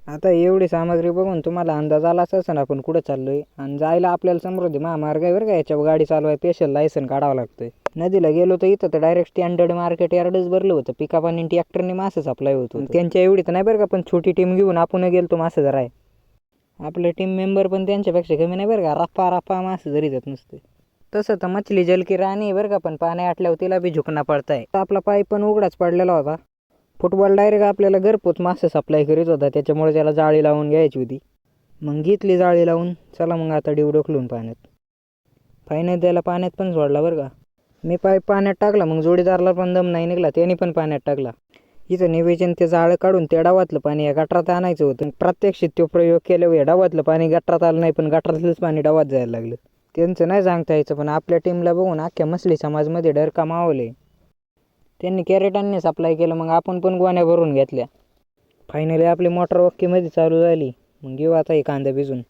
आता एवढी सामग्री बघून तुम्हाला अंदाज आलाच असेल आपण कुठं चाललोय. आणि जायला आपल्याला समृद्धी महामार्ग आहे बरं का. याच्यावर गाडी चालवाय स्पेशल लायसन काढावं लागतंय. नदीला गेलो तर इथं तर डायरेक्ट स्टँडर्ड मार्केट यार्डच भरलं होतं. पिकअप आणि ट्रॅक्टरने मासे सप्लाय होत होतं. त्यांच्या एवढी तर नाही बरं का, पण छोटी टीम घेऊन आपण गेलतो मासे धराय. आपले टीम मेंबर पण त्यांच्यापेक्षा कमी नाही बरं का. रप्पा रप्पा मासे धरीत नुसते. तसं तर मछली जल की राणी आहे बरं का, पण पाणी आटल्यावर तिला बी झुकणं पडताय. आपला पाईप पण उघडाच पडलेला होता. फुटबॉल डायरेक्ट आपल्याला घरपोच मासे सप्लाय करीत होता. त्याच्यामुळे त्याला जाळी लावून घ्यायची होती. मग घेतली जाळी लावून. चला मग आता डिव ढकलून पाण्यात. फायनल त्याला पाण्यात पण सोडला बरं का. मी पाईप पाण्यात टाकला, मग जोडीदारला पण दम नाही निघला, त्याने पण पाण्यात टाकला. इथं निवेचन ते जाळं काढून त्या डावातलं पाणी या गटारात आणायचं होतं. प्रत्यक्षित तो प्रयोग केल्यावर या डावातलं पाणी गटारात आलं नाही, पण गटारातलंच पाणी डावात जायला लागलं. त्यांचं नाही सांगता यायचं, पण आपल्या टीमला बघून अख्ख्या मछली समाजमध्ये डरका मावले. त्यांनी कॅरेटांनी सप्लाय केलं, मग आपण पण गोण्या भरून घेतल्या. फायनली आपली मोटर ओकेमध्ये चालू झाली. मग घेऊ आता हे कांदा भिजून.